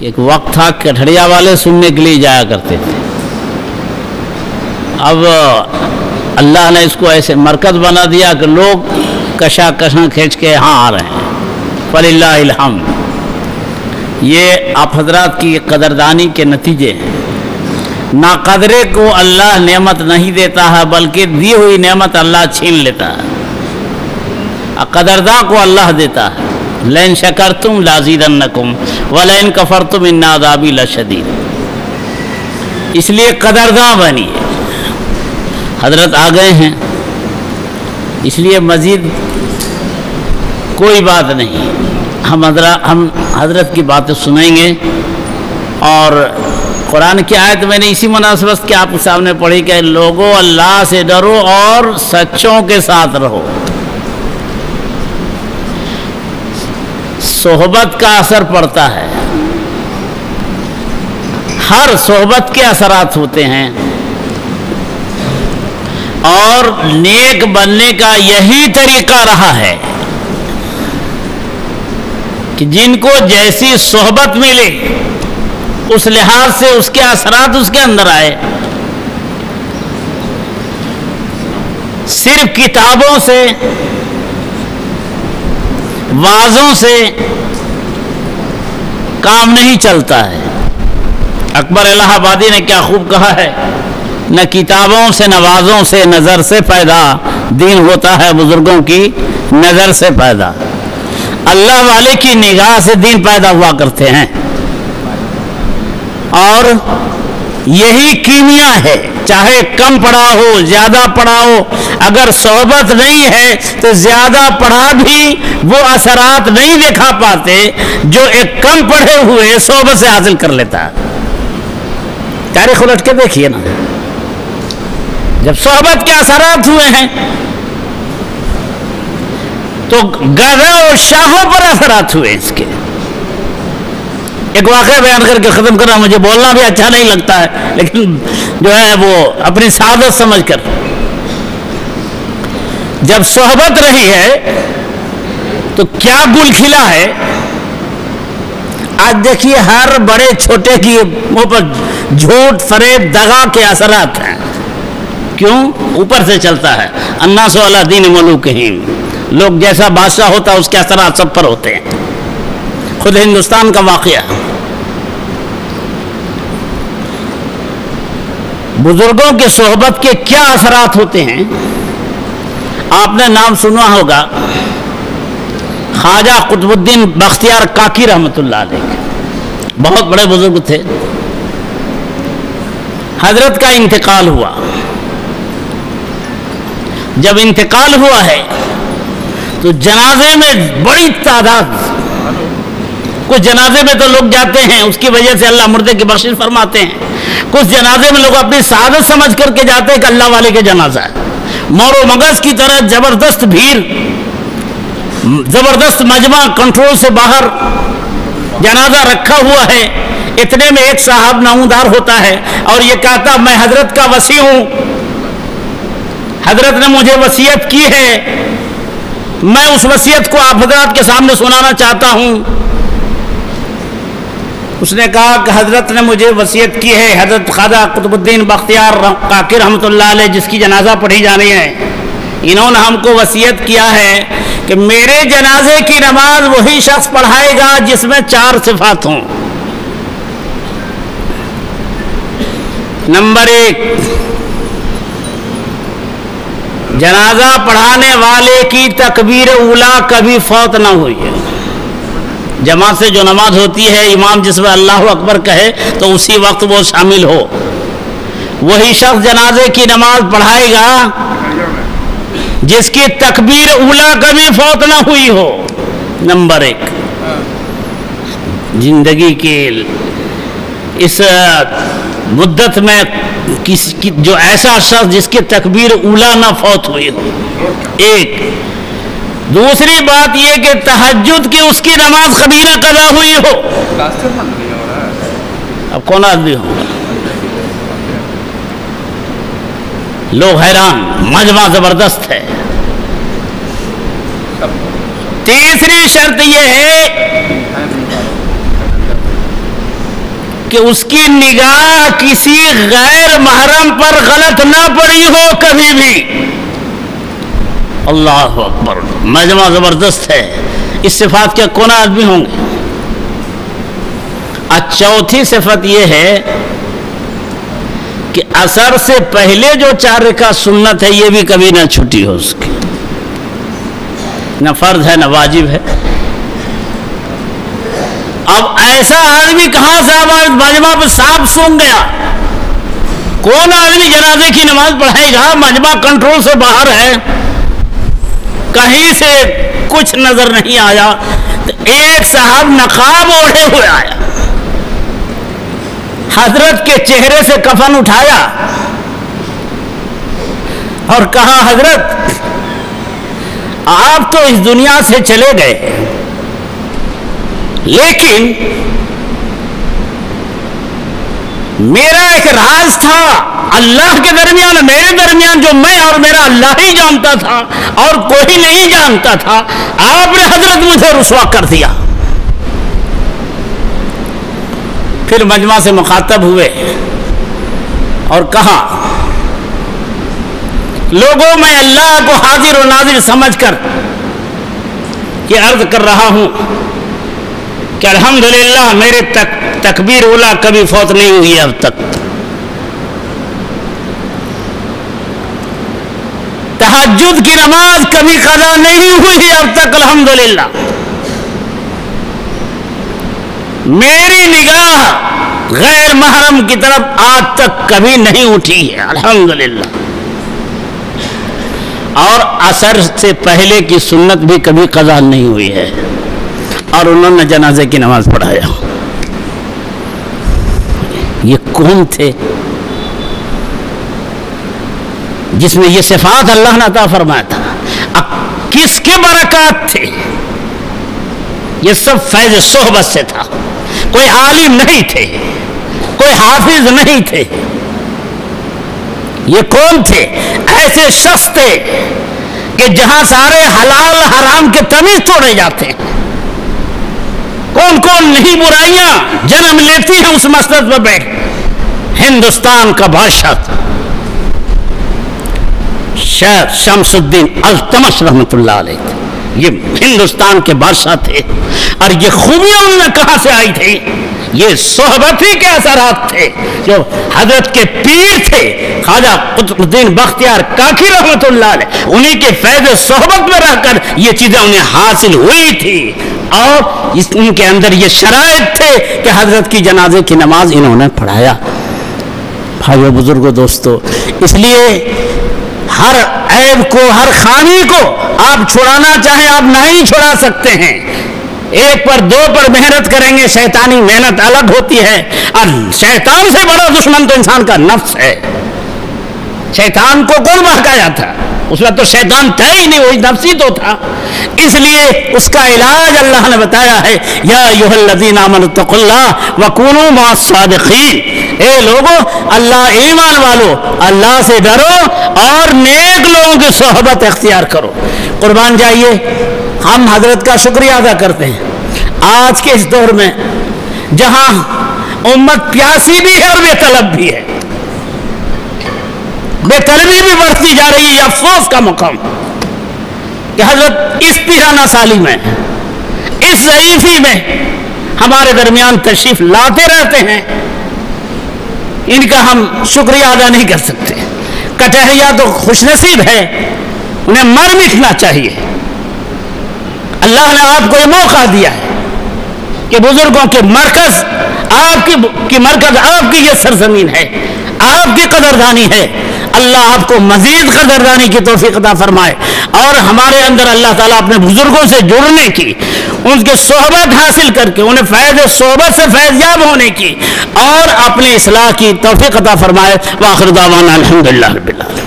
ایک وقت تھا کٹھڑیا والے سننے کے لیے جایا کرتے تھے. اب اللہ نے اس کو ایسے مرکز بنا دیا کہ لوگ کشاں کھینچ کے یہاں آ رہے ہیں. فللہ الحمد. یہ آپ حضرات کی قدردانی کے نتیجے ہیں. ناقدرے کو اللہ نعمت نہیں دیتا ہے بلکہ دی ہوئی نعمت اللہ چھین لیتا ہے. قدرداں کو اللہ دیتا ہے. لئن شکرتم لازیدنکم ولئن کفرتم ان عذابی لشدید. اس لیے قدرداں بنی. حضرت آ گئے ہیں اس لیے مزید کوئی بات نہیں. ہم حضرت کی باتیں سنیں گے. اور قرآن کی آیت میں نے اسی مناسبت کے آپ کے سامنے پڑھی کہ لوگوں اللہ سے ڈرو اور سچوں کے ساتھ رہو. صحبت کا اثر پڑتا ہے. ہر صحبت کے اثرات ہوتے ہیں اور نیک بننے کا یہی طریقہ رہا ہے کہ جن کو جیسی صحبت ملے اس لحاظ سے اس کے اثرات اس کے اندر آئے. صرف کتابوں سے وعظوں سے کام نہیں چلتا ہے. اکبر الہ آبادی نے کیا خوب کہا ہے، نہ کتابوں سے نہ وعظوں سے نظر سے پیدا دین ہوتا ہے، بزرگوں کی نظر سے پیدا. اللہ والے کی نگاہ سے دین پیدا ہوا کرتے ہیں اور یہی کیمیا ہے. چاہے کم پڑھا ہو زیادہ پڑھا ہو، اگر صحبت نہیں ہے تو زیادہ پڑھا بھی وہ اثرات نہیں دکھا پاتے جو ایک کم پڑھے ہوئے صحبت سے حاصل کر لیتا ہے. تاریخ الٹ کے دیکھیے نا، جب صحبت کے اثرات ہوئے ہیں تو گدھا اور شاہوں پر اثرات ہوئے اس کے. ایک واقعہ بیان کر کے ختم کرنا، مجھے بولنا بھی اچھا نہیں لگتا ہے لیکن جو ہے وہ اپنی سعادت سمجھ کر. جب صحبت رہی ہے تو کیا گل کھلا ہے. آج دیکھیے ہر بڑے چھوٹے کی منہ پر جھوٹ فریب دغا کے اثرات ہیں. کیوں؟ اوپر سے چلتا ہے. الناس علی دین ملوکہم. لوگ جیسا بادشاہ ہوتا ہے اس کے اثرات سب پر ہوتے ہیں. خود ہندوستان کا واقعہ. بزرگوں کے صحبت کے کیا اثرات ہوتے ہیں. آپ نے نام سنا ہوگا خواجہ قطب الدین بختیار کاکی رحمۃ اللہ علیہ. بہت بڑے بزرگ تھے. حضرت کا انتقال ہوا. جب انتقال ہوا ہے تو جنازے میں بڑی تعداد، کچھ جنازے میں تو لوگ جاتے ہیں اس کی وجہ سے اللہ مردے کی بخشش فرماتے ہیں. کچھ جنازے میں لوگ اپنی سعادت سمجھ کر کے جاتے ہیں کہ اللہ والے کے جنازہ ہے. مور و مغز کی طرح زبردست بھیڑ، زبردست مجمع، کنٹرول سے باہر جنازہ رکھا ہوا ہے. اتنے میں ایک صاحب نامودار ہوتا ہے اور یہ کہتا میں حضرت کا وصی ہوں، حضرت نے مجھے وصیت کی ہے، میں اس وصیت کو آپ حضرات کے سامنے سنانا چاہتا ہوں. اس نے کہا کہ حضرت نے مجھے وصیت کی ہے، حضرت خواجہ قطب الدین بختیار کاکی رحمۃ اللہ علیہ جس کی جنازہ پڑھی جانی ہے، انہوں نے ہم کو وصیت کیا ہے کہ میرے جنازے کی نماز وہی شخص پڑھائے گا جس میں 4 صفات ہوں. نمبر 1، جنازہ پڑھانے والے کی تکبیر اولیٰ کبھی فوت نہ ہوئی ہے. جماعت سے جو نماز ہوتی ہے امام جس میں اللہ اکبر کہے تو اسی وقت وہ شامل ہو. وہی شخص جنازے کی نماز پڑھائے گا جس کی تکبیر اولیٰ کبھی فوت نہ ہوئی ہو. نمبر 1، زندگی کے اس مدت میں جو ایسا شخص جس کی تکبیر اولیٰ نہ فوت ہوئی ہو. ایک. دوسری بات یہ کہ تہجد کی اس کی نماز کبھی نہ قضا ہوئی ہو. اب کون آدمی ہو، لوگ حیران، مجمع زبردست ہے. تیسری شرط یہ ہے کہ اس کی نگاہ کسی غیر محرم پر غلط نہ پڑی ہو کبھی بھی. اللہ اکبر، مجمع زبردست ہے. اس صفات کے کون آدمی ہوں گے؟ چوتھی صفت یہ ہے کہ عصر سے پہلے جو 4 رکعت سنت ہے یہ بھی کبھی نہ چھٹی ہو اس کی، نہ فرض ہے نہ واجب ہے. اب ایسا آدمی کہاں سے مجمع پہ صاف سن گیا؟ کون آدمی جنازے کی نماز پڑھائے گا؟ مجمع کنٹرول سے باہر ہے، کہیں سے کچھ نظر نہیں آیا. تو ایک صاحب نقاب اوڑھے ہوئے آیا، حضرت کے چہرے سے کفن اٹھایا اور کہا حضرت آپ تو اس دنیا سے چلے گئے، لیکن میرا ایک راز تھا اللہ کے درمیان میرے درمیان جو میں اور میرا اللہ ہی جانتا تھا اور کوئی نہیں جانتا تھا، آپ نے حضرت مجھے رسوا کر دیا. پھر مجمع سے مخاطب ہوئے اور کہا لوگوں، میں اللہ کو حاضر و ناظر سمجھ کر یہ عرض کر رہا ہوں کہ الحمدللہ میرے تکبیر اولا کبھی فوت نہیں ہوئی ہے اب تک. تہجد کی نماز کبھی قضا نہیں ہوئی ہے اب تک الحمدللہ. میری نگاہ غیر محرم کی طرف آج تک کبھی نہیں اٹھی ہے الحمدللہ. اور عصر سے پہلے کی سنت بھی کبھی قضا نہیں ہوئی ہے، اور انہوں نے جنازے کی نماز پڑھایا. یہ کون تھے جس میں یہ صفات اللہ نے عطا فرمایا تھا؟ اب کس کے برکات تھے؟ یہ سب فیض صحبت سے تھا. کوئی عالم نہیں تھے، کوئی حافظ نہیں تھے. یہ کون تھے؟ ایسے شخص تھے کہ جہاں سارے حلال حرام کے تمیز توڑے جاتے ہیں. کون کون نہیں برائیاں جنم لیتی ہیں اس مسجد پر بیٹھ. ہندوستان کا بادشاہ شیخ شمس الدین التمش رحمۃ اللہ علیہ، یہ ہندوستان کے بادشاہ تھے. اور یہ خوبیاں ان میں کہاں سے آئی تھی؟ یہ صحبت ہی کے اثرات تھے. جو حضرت کے پیر تھے خواجہ قطب الدین بختیار کاکی رحمۃ اللہ علیہ، انہی کے فیض صحبت میں رہ کر یہ چیزیں انہیں حاصل ہوئی تھی. اور ان کے اندر یہ شرائط تھے کہ حضرت کی جنازے کی نماز انہوں نے پڑھایا. بھائیو بزرگوں دوستو، اس لیے ہر عیب کو ہر خامی کو آپ چھڑانا چاہیں آپ نہیں چھڑا سکتے ہیں. ایک پر دو پر محنت کریں گے، شیطانی محنت الگ ہوتی ہے. اور شیطان سے بڑا دشمن تو انسان کا نفس ہے. شیطان کو کون بہکایا تھا؟ اس میں تو شیطان تھا ہی نہیں، وہی نفسی تو تھا. اس لیے اس کا علاج اللہ نے بتایا ہے، یا ایھا الذین آمنوا اتقوا اللہ وکونوا مع الصادقین. اے لوگو، اللہ ایمان والو، اللہ سے ڈرو اور نیک لوگوں کی صحبت اختیار کرو. قربان جائیے، ہم حضرت کا شکریہ ادا کرتے ہیں. آج کے اس دور میں جہاں امت پیاسی بھی ہے اور بے طلب بھی ہے، بے طلبی بھی بڑھتی جا رہی ہے. یہ افسوس کا مقام کہ حضرت اس پیرانہ سالی میں، اس ضعیفی میں ہمارے درمیان تشریف لاتے رہتے ہیں. ان کا ہم شکریہ ادا نہیں کر سکتے. کٹہریا تو خوش نصیب ہے، انہیں مر مٹنا چاہیے. اللہ نے آپ کو یہ موقع دیا ہے کہ بزرگوں کے مرکز آپ کی مرکز آپ کی یہ سرزمین ہے، آپ کی قدردانی ہے. اللہ آپ کو مزید قدردانی کی توفیق عطا فرمائے، اور ہمارے اندر اللہ تعالیٰ اپنے بزرگوں سے جڑنے کی، ان کے صحبت حاصل کر کے انہیں فیض صحبت سے فیضیاب ہونے کی اور اپنے اصلاح کی توفیق عطا فرمائے. وآخر دعوانا الحمدللہ رب العالمین.